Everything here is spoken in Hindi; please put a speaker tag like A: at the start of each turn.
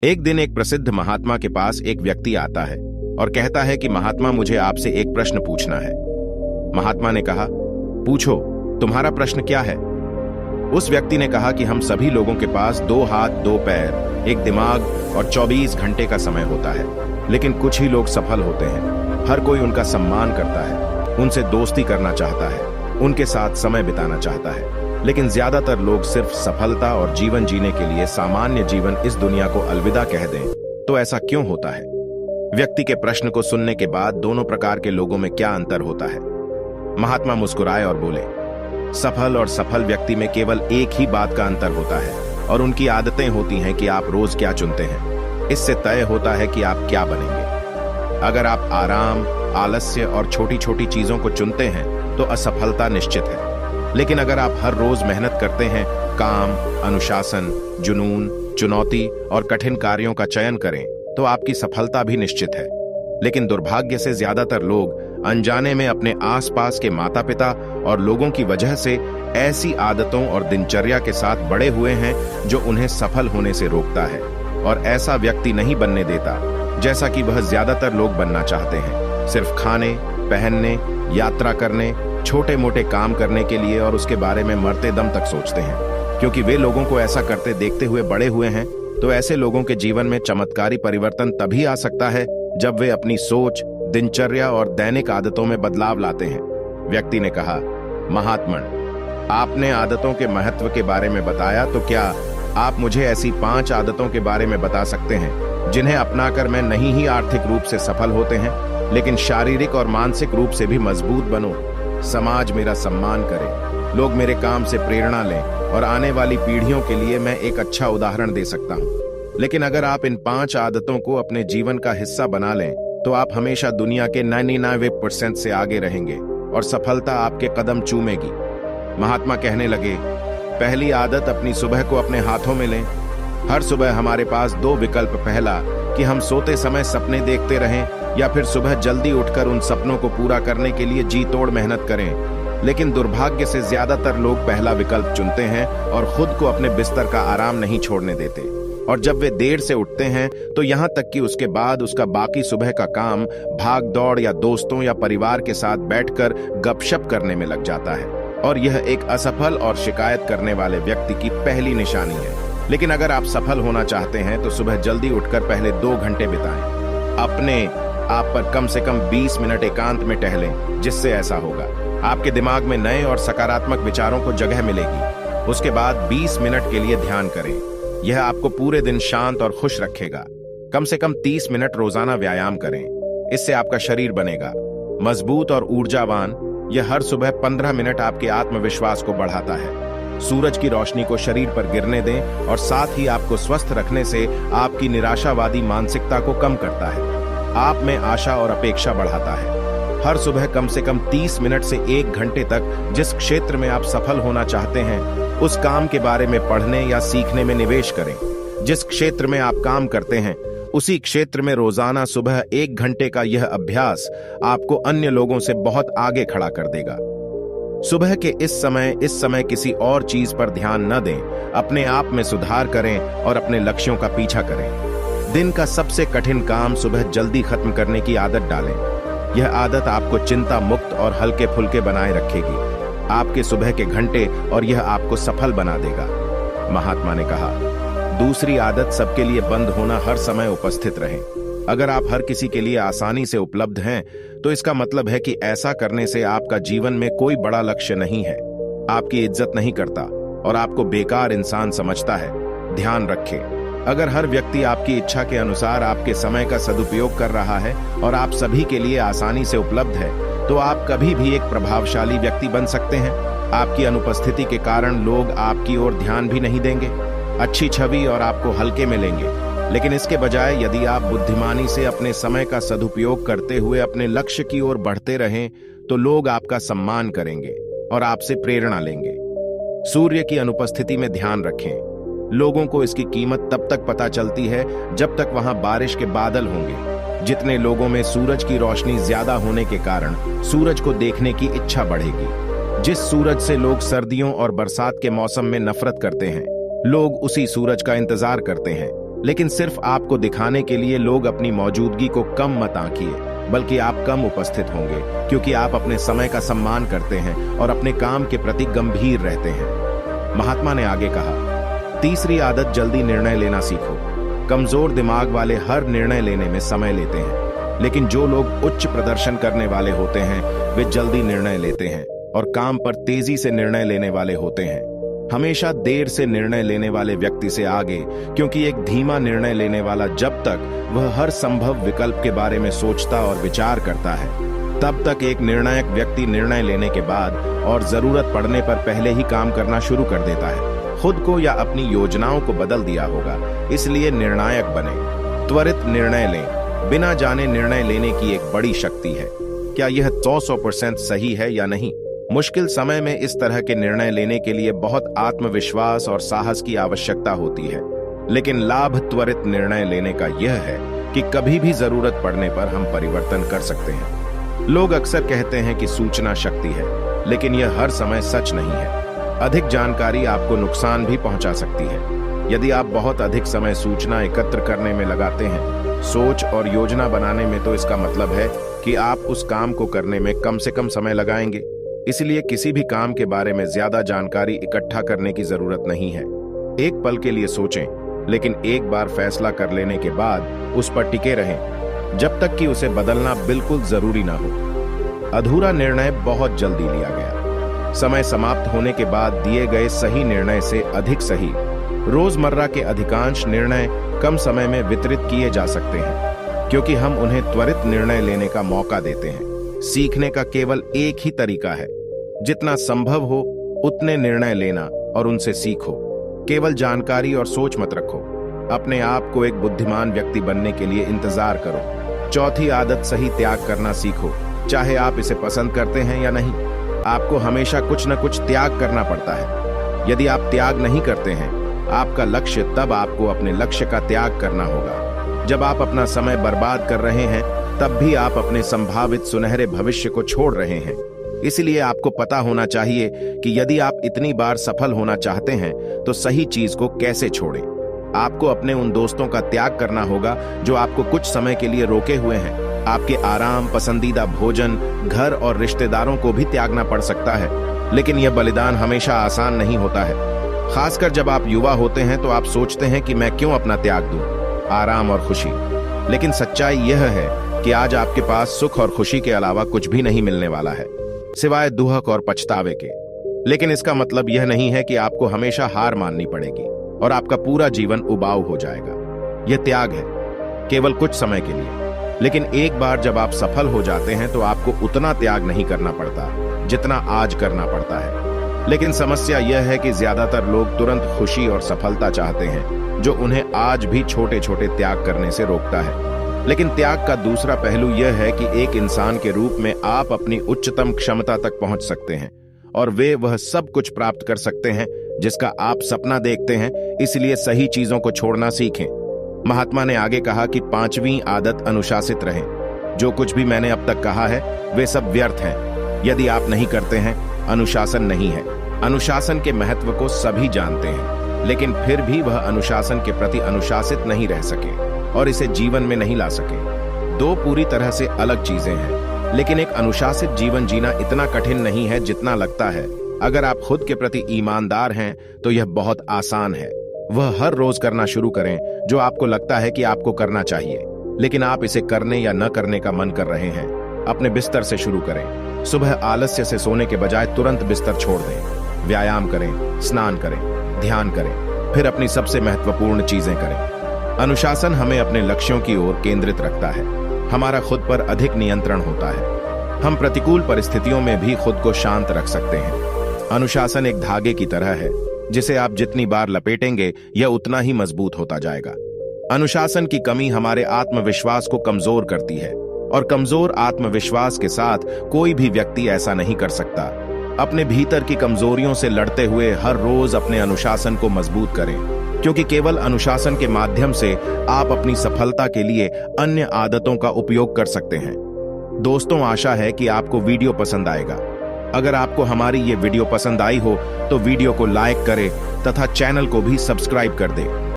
A: एक दिन एक प्रसिद्ध महात्मा के पास एक व्यक्ति आता है और कहता है कि महात्मा, मुझे आपसे एक प्रश्न पूछना है। महात्मा ने कहा, पूछो, तुम्हारा प्रश्न क्या है? उस व्यक्ति ने कहा कि हम सभी लोगों के पास 2 हाथ 2 पैर, एक दिमाग और 24 घंटे का समय होता है, लेकिन कुछ ही लोग सफल होते हैं। हर कोई उनका सम्मान करता है, उनसे दोस्ती करना चाहता है, उनके साथ समय बिताना चाहता है, लेकिन ज्यादातर लोग सिर्फ सफलता और जीवन जीने के लिए सामान्य जीवन इस दुनिया को अलविदा कह दें। तो ऐसा क्यों होता है? व्यक्ति के प्रश्न को सुनने के बाद दोनों प्रकार के लोगों में क्या अंतर होता है? महात्मा मुस्कुराए और बोले, सफल और सफल व्यक्ति में केवल एक ही बात का अंतर होता है और उनकी आदतें होती हैं कि आप रोज क्या चुनते हैं। इससे तय होता है कि आप क्या बनेंगे। अगर आप आराम, आलस्य और छोटी छोटी चीजों को चुनते हैं तो असफलता निश्चित है, लेकिन अगर आप हर रोज मेहनत करते हैं, काम, अनुशासन, जुनून, चुनौती और कठिन कार्यों का चयन करें तो आपकी सफलता भी निश्चित है। लेकिन दुर्भाग्य से ज्यादातर लोग अनजाने में अपने आसपास के माता पिता और लोगों की वजह से ऐसी आदतों और दिनचर्या के साथ बड़े हुए हैं जो उन्हें सफल होने से रोकता है और ऐसा व्यक्ति नहीं बनने देता जैसा कि वह ज्यादातर लोग बनना चाहते हैं। सिर्फ खाने, पहनने, यात्रा करने, छोटे मोटे काम करने के लिए और उसके बारे में मरते दम तक सोचते हैं। क्योंकि वे लोगों को ऐसा करते देखते हुए बड़े हुए हैं, तो ऐसे लोगों के जीवन में चमत्कारी परिवर्तन तभी आ सकता है जब वे अपनी सोच, दिनचर्या और दैनिक आदतों में बदलाव लाते हैं। व्यक्ति ने कहा, महात्मन, आपने आदतों के महत्व के बारे में बताया, तो क्या आप मुझे ऐसी 5 आदतों के बारे में बता सकते हैं जिन्हें अपनाकर मैं नहीं ही आर्थिक रूप से सफल होते हैं, लेकिन शारीरिक और मानसिक रूप से भी मजबूत बनूं, समाज मेरा सम्मान करे, लोग मेरे काम से प्रेरणा लें और आने वाली पीढ़ियों के लिए मैं एक अच्छा उदाहरण दे सकता हूं। लेकिन अगर आप इन 5 आदतों को अपने जीवन का हिस्सा बना लें तो आप हमेशा दुनिया के 99% से आगे रहेंगे और सफलता आपके कदम चूमेगी। महात्मा कहने लगे, पहली आदत, अपनी सुबह को अपने हाथों में लें। हर सुबह हमारे पास 2 विकल्प। पहला, कि हम सोते समय सपने देखते रहें, या फिर सुबह जल्दी उठकर उन सपनों को पूरा करने के लिए जी तोड़ मेहनत करें। लेकिन दुर्भाग्य से ज्यादातर लोग पहला विकल्प चुनते हैं और खुद को अपने बिस्तर का आराम नहीं छोड़ने देते। और जब वे देर से उठते हैं तो यहाँ तक कि उसके बाद उसका बाकी सुबह का काम भाग दौड़ या दोस्तों या परिवार के साथ बैठकर गपशप करने में लग जाता है, और यह एक असफल और शिकायत करने वाले व्यक्ति की पहली निशानी है। लेकिन अगर आप सफल होना चाहते हैं तो सुबह जल्दी उठकर पहले 2 घंटे बिताएं। अपने आप पर कम से कम 20 मिनट एकांत में टहलें, जिससे ऐसा होगा, आपके दिमाग में नए और सकारात्मक विचारों को जगह मिलेगी। उसके बाद 20 मिनट के लिए ध्यान करें। यह आपको पूरे दिन शांत और खुश रखेगा। कम से कम 30 मिनट रोजाना व्यायाम करें। इससे आपका शरीर बनेगा मजबूत और ऊर्जावान। यह हर सुबह 15 मिनट आपके आत्मविश्वास को बढ़ाता है। सूरज की रोशनी को शरीर पर गिरने दें और साथ ही आपको स्वस्थ रखने से आपकी निराशावादी मानसिकता को कम करता है, आप में आशा और अपेक्षा बढ़ाता है। हर सुबह कम से कम 30 मिनट से 1 घंटे तक जिस क्षेत्र में आप सफल होना चाहते हैं उस काम के बारे में पढ़ने या सीखने में निवेश करें। जिस क्षेत्र में आप काम करते हैं उसी क्षेत्र में रोजाना सुबह 1 घंटे का यह अभ्यास आपको अन्य लोगों से बहुत आगे खड़ा कर देगा। सुबह के इस समय किसी और चीज पर ध्यान न दें, अपने आप में सुधार करें और अपने लक्ष्यों का पीछा करें। दिन का सबसे कठिन काम सुबह जल्दी खत्म करने की आदत डालें। यह आदत आपको चिंता मुक्त और हल्के फुल्के बनाए रखेगी, आपके सुबह के घंटे, और यह आपको सफल बना देगा। महात्मा ने कहा, दूसरी आदत, सबके लिए बंद होना, हर समय उपस्थित रहें। अगर आप हर किसी के लिए आसानी से उपलब्ध हैं तो इसका मतलब है कि ऐसा करने से आपका जीवन में कोई बड़ा लक्ष्य नहीं है, आपकी इज्जत नहीं करता और आपको बेकार इंसान समझता है। ध्यान रखें, अगर हर व्यक्ति आपकी इच्छा के अनुसार आपके समय का सदुपयोग कर रहा है और आप सभी के लिए आसानी से उपलब्ध है तो आप कभी भी एक प्रभावशाली व्यक्ति बन सकते हैं। आपकी अनुपस्थिति के कारण लोग आपकी ओर ध्यान भी नहीं देंगे, अच्छी छवि और आपको हल्के में लेंगे। लेकिन इसके बजाय यदि आप बुद्धिमानी से अपने समय का सदुपयोग करते हुए अपने लक्ष्य की ओर बढ़ते रहें तो लोग आपका सम्मान करेंगे और आपसे प्रेरणा लेंगे। सूर्य की अनुपस्थिति में ध्यान रखें। लोगों को इसकी कीमत तब तक पता चलती है जब तक वहां बारिश के बादल होंगे। जितने लोगों में सूरज की रोशनी ज्यादा होने के कारण सूरज को देखने की इच्छा बढ़ेगी। जिस सूरज से लोग सर्दियों और बरसात के मौसम में नफरत करते हैं, लोग उसी सूरज का इंतजार करते हैं। लेकिन सिर्फ आपको दिखाने के लिए लोग अपनी मौजूदगी को कम मत आंकिए, बल्कि आप कम उपस्थित होंगे क्योंकि आप अपने समय का सम्मान करते हैं और अपने काम के प्रति गंभीर रहते हैं। महात्मा ने आगे कहा, तीसरी आदत, जल्दी निर्णय लेना सीखो। कमजोर दिमाग वाले हर निर्णय लेने में समय लेते हैं, लेकिन जो लोग उच्च प्रदर्शन करने वाले होते हैं वे जल्दी निर्णय लेते हैं और काम पर तेजी से निर्णय लेने वाले होते हैं। हमेशा देर से निर्णय लेने वाले व्यक्ति से आगे, क्योंकि एक धीमा निर्णय लेने वाला जब तक वह हर संभव विकल्प के बारे में सोचता और विचार करता है, तब तक एक निर्णायक व्यक्ति निर्णय लेने के बाद और जरूरत पड़ने पर पहले ही काम करना शुरू कर देता है। खुद को या अपनी योजनाओं को बदल दिया होगा, इसलिए निर्णायक बने। त्वरित निर्णय लें। बिना जाने निर्णय लेने की एक बड़ी शक्ति है। क्या यह 100% सही है या नहीं? मुश्किल समय में इस तरह के निर्णय लेने के लिए बहुत आत्मविश्वास और साहस की आवश्यकता होती है, लेकिन लाभ त्वरित निर्णय लेने का यह है कि कभी भी जरूरत पड़ने पर हम परिवर्तन कर सकते हैं। लोग अक्सर कहते हैं कि सूचना शक्ति है, लेकिन यह हर समय सच नहीं है। अधिक जानकारी आपको नुकसान भी पहुंचा सकती है। यदि आप बहुत अधिक समय सूचना एकत्र करने में लगाते हैं, सोच और योजना बनाने में, तो इसका मतलब है कि आप उस काम को करने में कम से कम समय लगाएंगे। इसलिए किसी भी काम के बारे में ज्यादा जानकारी इकट्ठा करने की जरूरत नहीं है। एक पल के लिए सोचें, लेकिन एक बार फैसला कर लेने के बाद उस पर टिके रहें, जब तक कि उसे बदलना बिल्कुल जरूरी ना हो। अधूरा निर्णय बहुत जल्दी लिया गया। समय समाप्त होने के बाद दिए गए सही निर्णय से अधिक सही। रोजमर्रा के अधिकांश निर्णय कम समय में वितरित किए जा सकते हैं, क्योंकि हम उन्हें त्वरित निर्णय लेने का मौका देते हैं। सीखने का केवल एक ही तरीका है, जितना संभव हो उतने निर्णय लेना और उनसे सीखो। केवल जानकारी और सोच मत रखो। अपने आप को एक बुद्धिमान व्यक्ति बनने के लिए इंतजार करो। चौथी आदत, सही त्याग करना सीखो। चाहे आप इसे पसंद करते हैं या नहीं, आपको हमेशा कुछ न कुछ त्याग करना पड़ता है। यदि आप त्याग नहीं करते हैं आपका लक्ष्य, तब आपको अपने लक्ष्य का त्याग करना होगा। जब आप अपना समय बर्बाद कर रहे हैं, तब भी आप अपने संभावित सुनहरे भविष्य को छोड़ रहे हैं। इसलिए आपको पता होना चाहिए कि यदि आप इतनी बार सफल होना चाहते हैं तो सही चीज को कैसे छोड़ें। आपको अपने उन दोस्तों का त्याग करना होगा जो आपको कुछ समय के लिए रोके हुए हैं। आपके आराम, पसंदीदा भोजन, घर और रिश्तेदारों को भी त्यागना पड़ सकता है, लेकिन यह बलिदान हमेशा आसान नहीं होता है। खासकर जब आप युवा होते हैं तो आप सोचते हैं कि मैं क्यों अपना त्याग दूं, आराम और खुशी। लेकिन सच्चाई यह है कि आज आपके पास सुख और खुशी के अलावा कुछ भी नहीं मिलने वाला है, सिवाय दुहक और पछतावे के। लेकिन इसका मतलब यह नहीं है कि आपको हमेशा हार माननी पड़ेगी और आपका पूरा जीवन उबाऊ हो जाएगा। यह त्याग है, केवल कुछ समय के लिए। लेकिन एक बार जब आप सफल हो जाते हैं तो आपको उतना त्याग नहीं करना पड़ता जितना आज करना पड़ता है। लेकिन समस्या यह है कि ज्यादातर लोग तुरंत खुशी और सफलता चाहते हैं, जो उन्हें आज भी छोटे छोटे त्याग करने से रोकता है। लेकिन त्याग का दूसरा पहलू यह है कि एक इंसान के रूप में आप अपनी उच्चतम क्षमता तक पहुंच सकते हैं और वह सब कुछ प्राप्त कर सकते हैं जिसका आप सपना देखते हैं। इसलिए सही चीजों को छोड़ना सीखें। महात्मा ने आगे कहा कि पांचवी आदत, अनुशासित रहें। जो कुछ भी मैंने अब तक कहा है वे सब व्यर्थ हैं यदि आप नहीं करते हैं। अनुशासन नहीं है। अनुशासन के महत्व को सभी जानते हैं, लेकिन फिर भी वह अनुशासन के प्रति अनुशासित नहीं रह सके और इसे जीवन में नहीं ला सके। दो पूरी तरह से अलग चीजें हैं, लेकिन एक अनुशासित जीवन जीना इतना कठिन नहीं है जितना लगता है। अगर आप खुद के प्रति ईमानदार हैं तो यह बहुत आसान है। वह हर रोज करना शुरू करें जो आपको लगता है कि आपको करना चाहिए, लेकिन आप इसे करने या न करने का मन कर रहे हैं। अपने बिस्तर से शुरू करें। सुबह आलस्य से सोने के बजाय तुरंत बिस्तर छोड़ दें। व्यायाम करें, स्नान करें, ध्यान करें, फिर अपनी सबसे महत्वपूर्ण चीजें करें। अनुशासन हमें अपने लक्ष्यों की ओर केंद्रित रखता है। हमारा खुद पर अधिक नियंत्रण होता है। हम प्रतिकूल परिस्थितियों में भी खुद को शांत रख सकते हैं। अनुशासन एक धागे की तरह है, जिसे आप जितनी बार लपेटेंगे यह उतना ही मजबूत होता जाएगा। अनुशासन की कमी हमारे आत्मविश्वास को कमजोर करती है, और कमजोर आत्मविश्वास के साथ कोई भी व्यक्ति ऐसा नहीं कर सकता। अपने भीतर की कमजोरियों से लड़ते हुए हर रोज अपने अनुशासन को मजबूत करें, क्योंकि केवल अनुशासन के माध्यम से आप अपनी सफलता के लिए अन्य आदतों का उपयोग कर सकते हैं। दोस्तों, आशा है कि आपको वीडियो पसंद आएगा। अगर आपको हमारी ये वीडियो पसंद आई हो तो वीडियो को लाइक करें तथा चैनल को भी सब्सक्राइब कर दें।